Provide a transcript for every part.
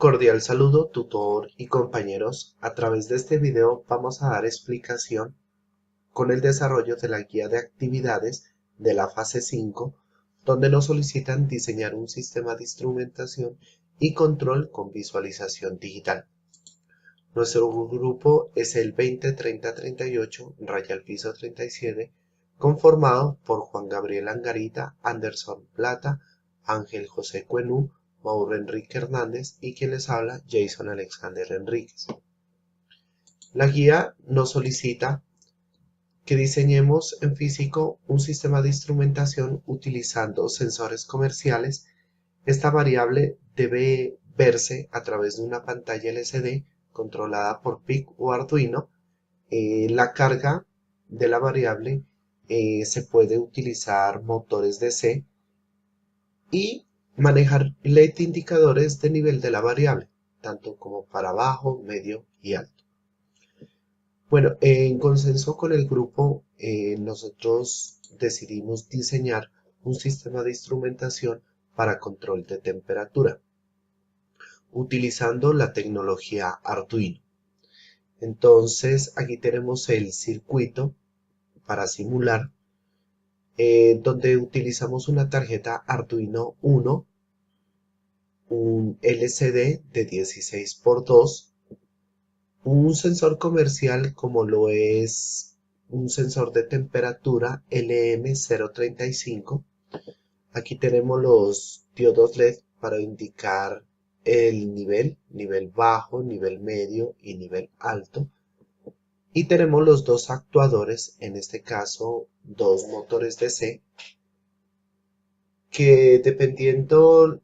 Cordial saludo, tutor y compañeros. A través de este video vamos a dar explicación con el desarrollo de la guía de actividades de la fase 5, donde nos solicitan diseñar un sistema de instrumentación y control con visualización digital. Nuestro grupo es el 203038, raya al piso 37, conformado por Juan Gabriel Angarita, Anderson Plata, Ángel José Cuenú, Mauro Enrique Hernández y quien les habla, Jason Alexander Enríquez. La guía nos solicita que diseñemos en físico un sistema de instrumentación utilizando sensores comerciales. Esta variable debe verse a través de una pantalla LCD controlada por PIC o Arduino. La carga de la variable se puede utilizar motores DC y manejar LED indicadores de nivel de la variable, tanto como para bajo, medio y alto. Bueno, en consenso con el grupo, nosotros decidimos diseñar un sistema de instrumentación para control de temperatura, utilizando la tecnología Arduino. Entonces, aquí tenemos el circuito para simular, donde utilizamos una tarjeta Arduino Uno, un LCD de 16x2, un sensor comercial como lo es un sensor de temperatura LM035. Aquí tenemos los diodos LED para indicar el nivel bajo, nivel medio y nivel alto. Y tenemos los dos actuadores, en este caso dos motores DC, que dependiendo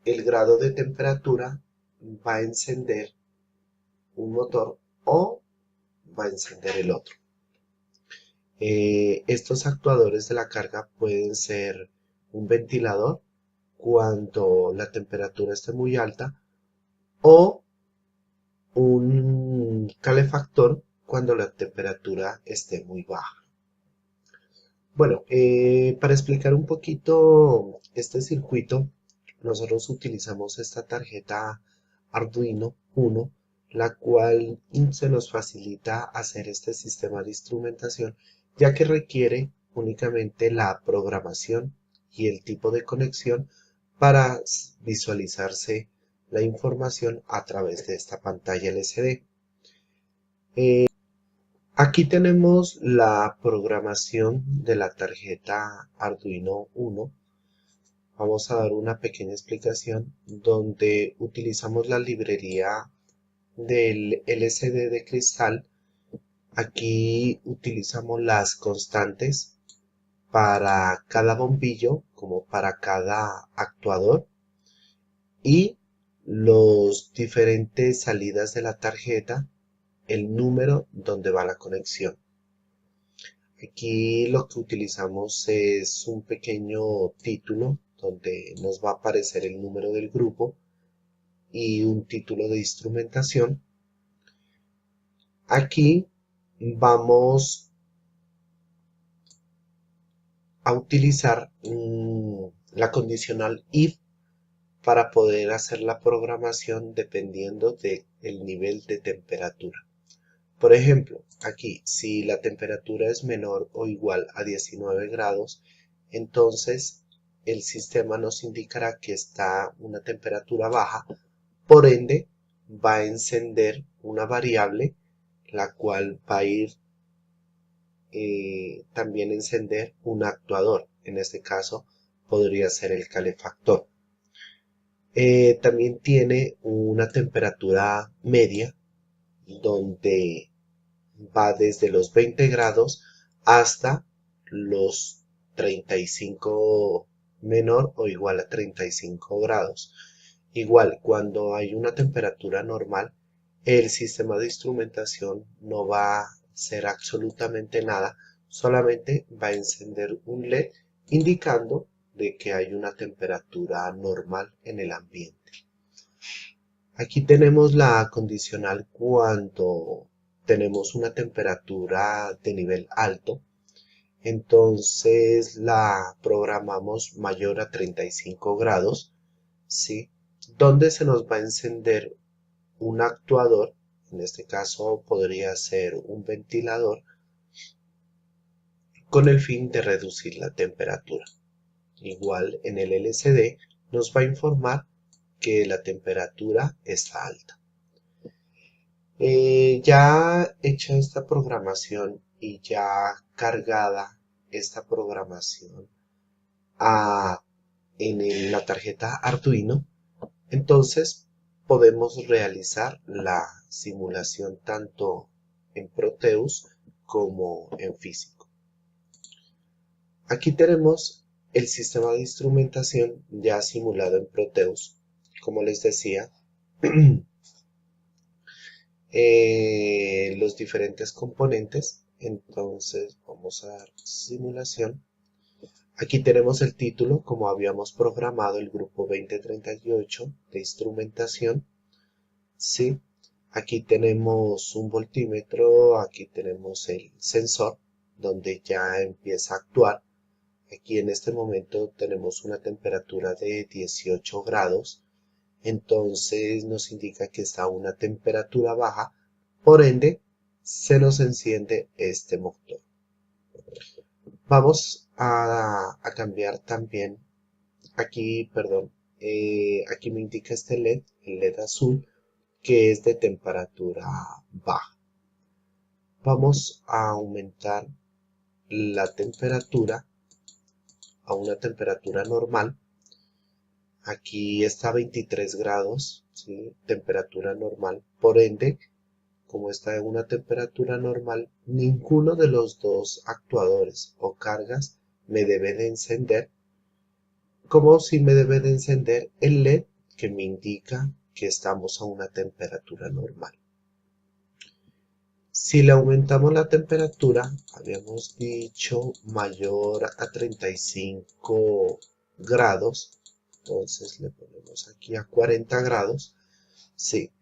el grado de temperatura va a encender un motor o va a encender el otro. Estos actuadores de la carga pueden ser un ventilador cuando la temperatura esté muy alta o un calefactor cuando la temperatura esté muy baja. Bueno, para explicar un poquito este circuito, nosotros utilizamos esta tarjeta Arduino Uno, la cual se nos facilita hacer este sistema de instrumentación, ya que requiere únicamente la programación y el tipo de conexión para visualizarse la información a través de esta pantalla LCD. Aquí tenemos la programación de la tarjeta Arduino Uno. Vamos a dar una pequeña explicación donde utilizamos la librería del LCD de cristal. Aquí utilizamos las constantes para cada bombillo como para cada actuador y los diferentes salidas de la tarjeta, el número donde va la conexión. Aquí lo que utilizamos es un pequeño título donde nos va a aparecer el número del grupo y un título de instrumentación. Aquí vamos a utilizar la condicional if para poder hacer la programación dependiendo del nivel de temperatura. Por ejemplo, aquí si la temperatura es menor o igual a 19 grados, entonces el sistema nos indicará que está una temperatura baja, por ende va a encender una variable la cual va a ir también encender un actuador. En este caso podría ser el calefactor. También tiene una temperatura media donde va desde los 20 grados hasta los 35 menor o igual a 35 grados. Igual, cuando hay una temperatura normal, el sistema de instrumentación no va a hacer absolutamente nada, solamente va a encender un LED indicando de que hay una temperatura normal en el ambiente. Aquí tenemos la condicional cuando tenemos una temperatura de nivel alto, entonces la programamos mayor a 35 grados, ¿sí? donde se nos va a encender un actuador, en este caso podría ser un ventilador, con el fin de reducir la temperatura. Igual en el LCD nos va a informar que la temperatura está alta. Ya hecha esta programación y ya cargada esta programación en la tarjeta Arduino, entonces podemos realizar la simulación tanto en Proteus como en físico. Aquí tenemos el sistema de instrumentación ya simulado en Proteus. Como les decía, los diferentes componentes. Entonces vamos a dar simulación. Aquí tenemos el título, como habíamos programado, el grupo 2038 de instrumentación. ¿Sí? Aquí tenemos un voltímetro, aquí tenemos el sensor, donde ya empieza a actuar. Aquí en este momento tenemos una temperatura de 18 grados, entonces nos indica que está a una temperatura baja, por ende se nos enciende este motor. Vamos a cambiar también, aquí, perdón, aquí me indica este LED, el LED azul, que es de temperatura baja. Vamos a aumentar la temperatura a una temperatura normal. Aquí está a 23 grados, ¿sí? Temperatura normal. Por ende, como está en una temperatura normal, ninguno de los dos actuadores o cargas me debe de encender, como si me debe de encender el LED que me indica que estamos a una temperatura normal. Si le aumentamos la temperatura, habíamos dicho mayor a 35 grados, entonces le ponemos aquí a 40 grados. Sí,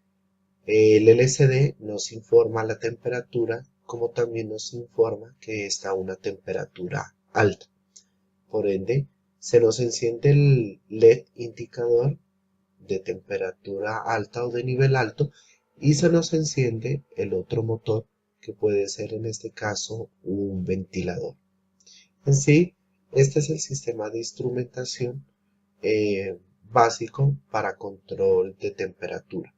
el LCD nos informa la temperatura, como también nos informa que está a una temperatura alta. Por ende, se nos enciende el LED indicador de temperatura alta o de nivel alto y se nos enciende el otro motor, que puede ser en este caso un ventilador. En sí, este es el sistema de instrumentación básico para control de temperatura.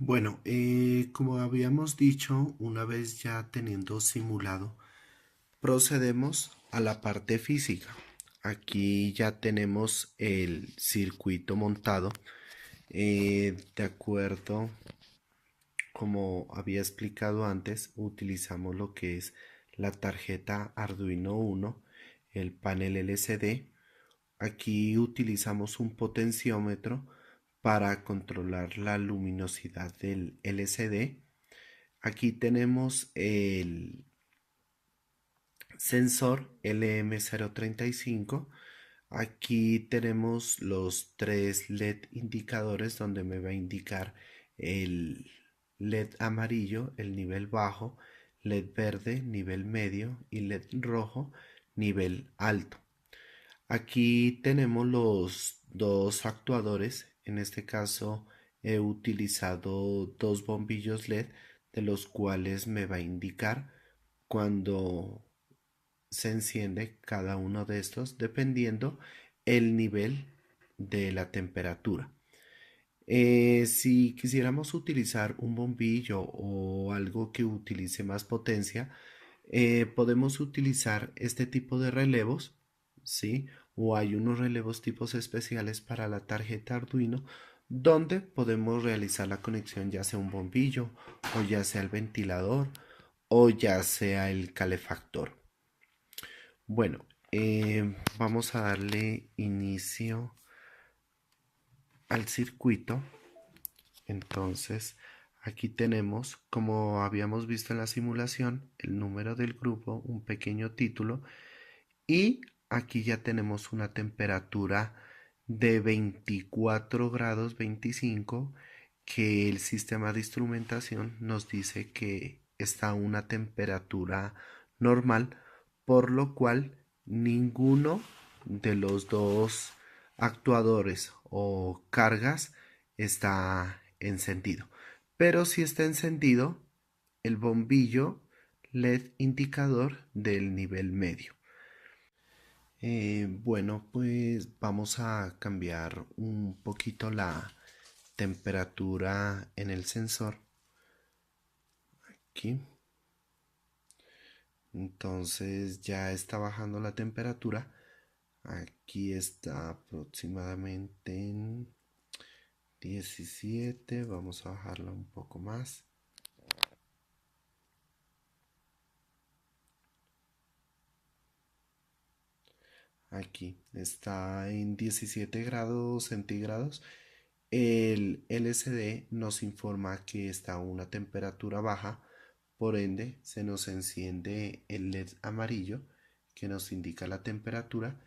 Bueno, como habíamos dicho, una vez ya teniendo simulado, procedemos a la parte física. Aquí ya tenemos el circuito montado. De acuerdo, como había explicado antes, utilizamos lo que es la tarjeta Arduino Uno, el panel LCD. Aquí utilizamos un potenciómetro para controlar la luminosidad del LCD. Aquí tenemos el sensor LM035. Aquí tenemos los tres LED indicadores donde me va a indicar el LED amarillo, el nivel bajo, LED verde, nivel medio y LED rojo, nivel alto. Aquí tenemos los dos actuadores. En este caso he utilizado dos bombillos LED, de los cuales me va a indicar cuando se enciende cada uno de estos dependiendo el nivel de la temperatura. Si quisiéramos utilizar un bombillo o algo que utilice más potencia, podemos utilizar este tipo de relevos, ¿sí? O hay unos relevos tipos especiales para la tarjeta Arduino donde podemos realizar la conexión ya sea un bombillo o ya sea el ventilador o ya sea el calefactor. Bueno, vamos a darle inicio al circuito. Entonces, aquí tenemos, como habíamos visto en la simulación, el número del grupo, un pequeño título y aquí ya tenemos una temperatura de 24 grados 25 que el sistema de instrumentación nos dice que está a una temperatura normal, por lo cual ninguno de los dos actuadores o cargas está encendido. Pero si está encendido el bombillo LED indicador del nivel medio. Bueno, pues vamos a cambiar un poquito la temperatura en el sensor aquí. Entonces ya está bajando la temperatura. Aquí está aproximadamente en 17. Vamos a bajarla un poco más. Aquí está en 17 grados centígrados. El LCD nos informa que está a una temperatura baja, por ende se nos enciende el LED amarillo que nos indica la temperatura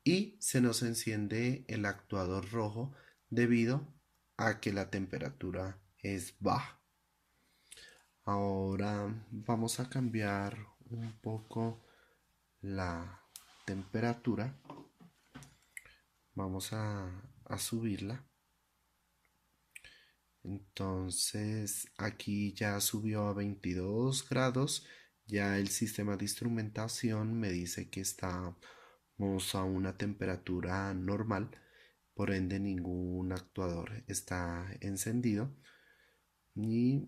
y se nos enciende el actuador rojo debido a que la temperatura es baja. Ahora vamos a cambiar un poco la temperatura. Vamos a subirla. Entonces aquí ya subió a 22 grados. Ya el sistema de instrumentación me dice que estamos a una temperatura normal. Por ende ningún actuador está encendido. Y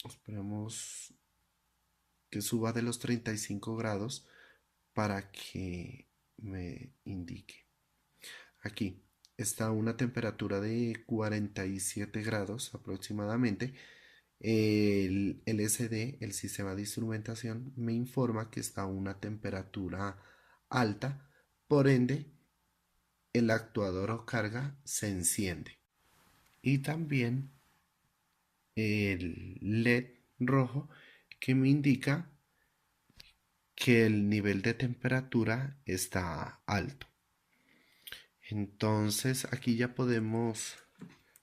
esperamos que suba de los 35 grados para que me indique. Aquí está una temperatura de 47 grados aproximadamente. El LCD, el sistema de instrumentación, me informa que está a una temperatura alta, por ende el actuador o carga se enciende. Y también el LED rojo que me indica que el nivel de temperatura está alto. Entonces aquí ya podemos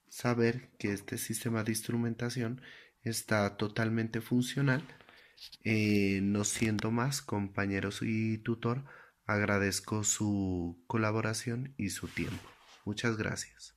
saber que este sistema de instrumentación está totalmente funcional. No siendo más, compañeros y tutor, agradezco su colaboración y su tiempo. Muchas gracias.